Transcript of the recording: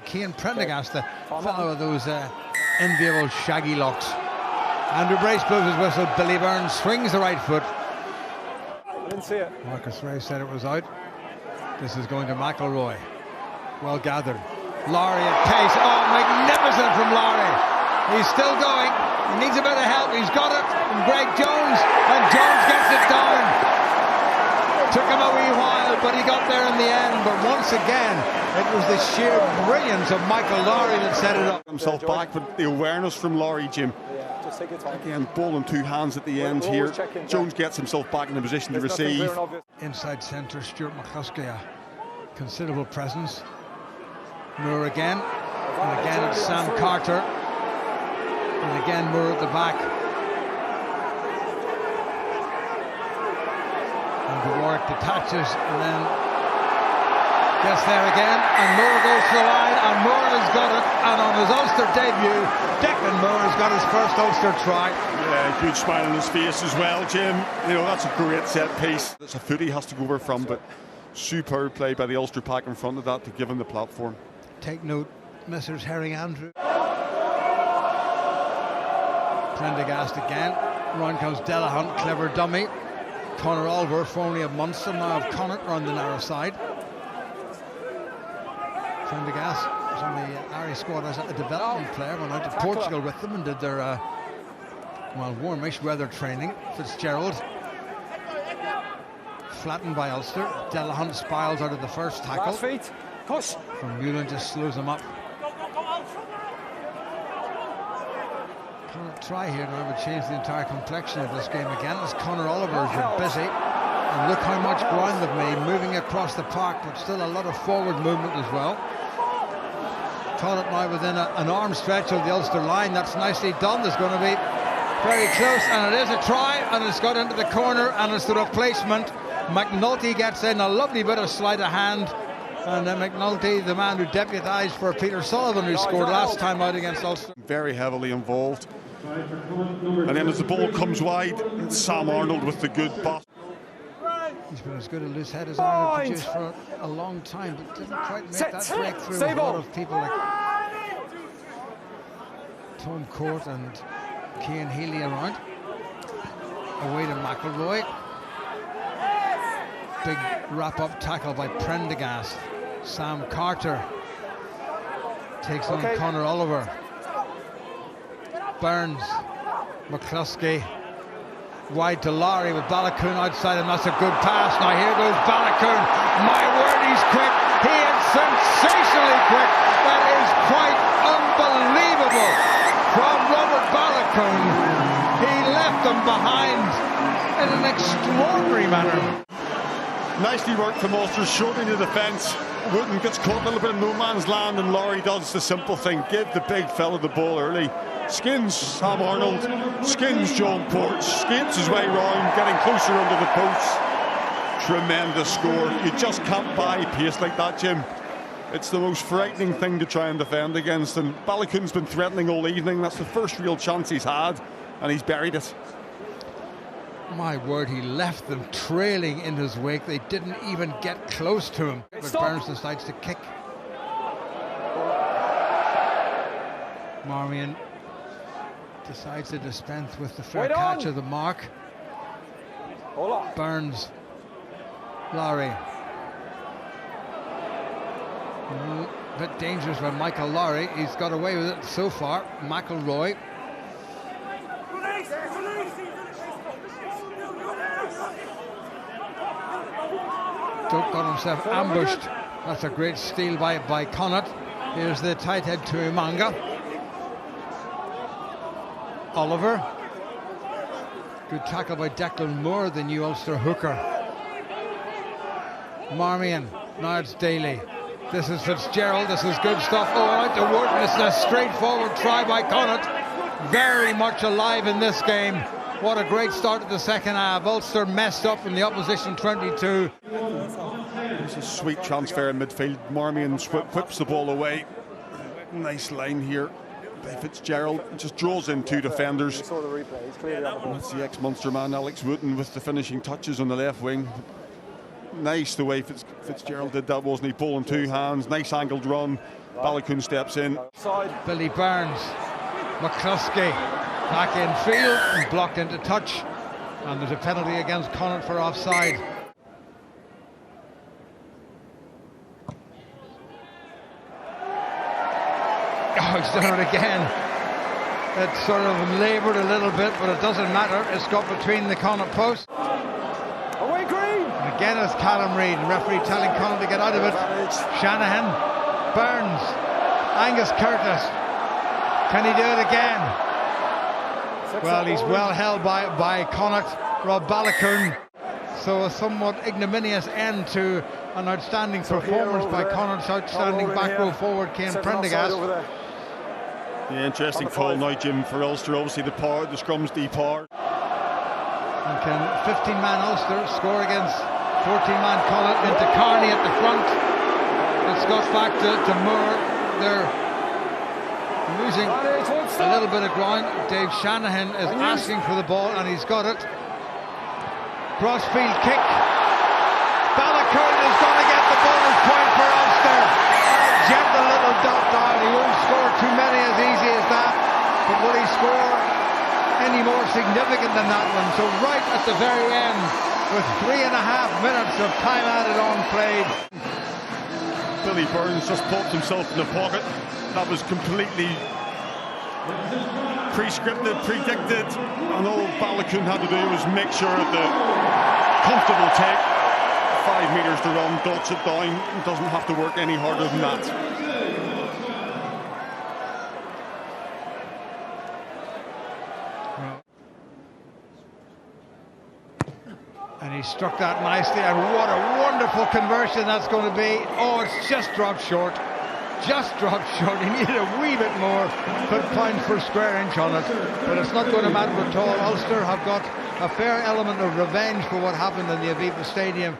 Cian Prendergast, the fellow with those enviable shaggy locks. Andrew Brace blows his whistle. Billy Byrne swings the right foot. I didn't see it. Marcus Ray said it was out. This is going to McElroy. Well gathered. Lowry at pace. Oh, magnificent from Lowry. He's still going. He needs a bit of help. He's got it from Greg Jones. And Jones gets it down. Took him a wee while, but he got there in the end. But once again, it was the sheer brilliance of Michael Lowry that set it up. Himself back, but the awareness from Lowry, Jim. Yeah, just take your time. Again, ball in two hands at the end here. Jones gets himself back in a position to receive. Inside centre, Stuart McCluskey, a considerable presence. Moore again, and again it's Sam Carter, and again Moore at the back. And Warwick detaches and then gets there again, and Moore goes to the line, and Moore has got it, and on his Ulster debut, Declan Moore has got his first Ulster try. Yeah, huge smile on his face as well, Jim. You know, that's a great set piece. It's a foot he has to go over from, but superb play by the Ulster pack in front of that to give him the platform. Take note, Messrs. Herring Andrew. Prendergast again. Round comes Delahunt, clever dummy. Conor Oliver, formerly of Munster, now of Connacht, around the narrow side. Prendergast was on the Irish squad as a development player, went out to Portugal with them and did their warmish weather training. Fitzgerald flattened by Ulster. Delahunt spirals out of the first tackle. Feet. Push. From Mullen just slows them up. Cannot try here now would change the entire complexion of this game again as Conor Oliver's been busy. And look how much ground they've made, moving across the park, but still a lot of forward movement as well. Connacht now within an arm stretch of the Ulster line. That's nicely done. There's going to be very close, and it is a try, and it's got into the corner, and it's the replacement. McNulty gets in, a lovely bit of sleight of hand. And then McNulty, the man who deputised for Peter Sullivan, who scored last time out against Ulster. Very heavily involved. And then as the ball comes wide, it's Sam Arnold with the good pass. He's been as good a loose head as Ireland produced for a long time, but didn't quite make that breakthrough with a lot of people like Tom Court and Cian Healy around. Away to McElroy. Big wrap-up tackle by Prendergast. Sam Carter takes on Conor Oliver. Burns, McCluskey, wide to Lowry with Balakoon outside, and that's a good pass. Now here goes Balakoon. My word, he's quick. He is sensationally quick. That is quite unbelievable from Robert Balakoon. He left them behind in an extraordinary manner. Nicely worked from Ulster, short into the defence. Wooten gets caught in a little bit of no man's land, and Lowry does the simple thing, give the big fella the ball early. Skins Sam Arnold, skins John Porch, skates his way round, getting closer under the posts. Tremendous score. You just can't buy pace like that, Jim. It's the most frightening thing to try and defend against, and Balakoon's been threatening all evening. That's the first real chance he's had, and he's buried it. My word, he left them trailing in his wake. They didn't even get close to him. But Burns decides to kick. Marmion decides to dispense with the fair catch of the mark. Burns, Lowry. A bit dangerous by Michael Lowry. He's got away with it so far. McElroy. Doak got himself ambushed. That's a great steal by Connacht. Here's the tight head to Umanga. Oliver. Good tackle by Declan Moore, the new Ulster hooker. Marmion. Now it's Daly. This is Fitzgerald. This is good stuff. Oh, out to Wharton. It's a straightforward try by Connacht. Very much alive in this game. What a great start to the second half. Ulster messed up in the opposition 22. It's a sweet transfer in midfield. Marmion whips the ball away. Nice line here by Fitzgerald. Just draws in two defenders. That's the ex-Munster man, Alex Wooten, with the finishing touches on the left wing. Nice the way Fitzgerald did that, wasn't he? Ball in two hands, nice angled run. Balogun steps in. Side. Billy Burns, McCluskey back in field and blocked into touch, and there's a penalty against Connacht for offside. Oh, he's done it again. It sort of laboured a little bit, but it doesn't matter. It's got between the Connacht post. Away green. And again it's Callum Reid, referee telling Connacht to get out of it. Shanahan, Burns, Angus Curtis. Can he do it again? Well, he's well held by Connacht. Rob Balogun. So a somewhat ignominious end to an outstanding performance by Connacht's outstanding back row forward, Cian Prendergast. Yeah, interesting call now, Jim, for Ulster. Obviously the scrum's depowered. And can 15-man Ulster score against 14-man Connacht into Carney at the front? It's got back to Moore. They're losing a little bit of ground. Dave Shanahan is asking for the ball, and he's got it. Crossfield kick. Balogun is going to get the bonus point for Ulster. Gentle little dot down. He won't score too many as easy as that, but will he score any more significant than that one? So right at the very end, with 3.5 minutes of time added on played. Billy Burns just popped himself in the pocket. That was completely pre-scripted, predicted, and all Balogun had to do was make sure that the comfortable take, 5 metres to run, dots it down, doesn't have to work any harder than that. And he struck that nicely, and what a wonderful conversion that's going to be. Oh, it's just dropped short. Just dropped short. He needed a wee bit more, but pound per square inch on it. But it's not going to matter at all. Ulster have got a fair element of revenge for what happened in the Aviva Stadium.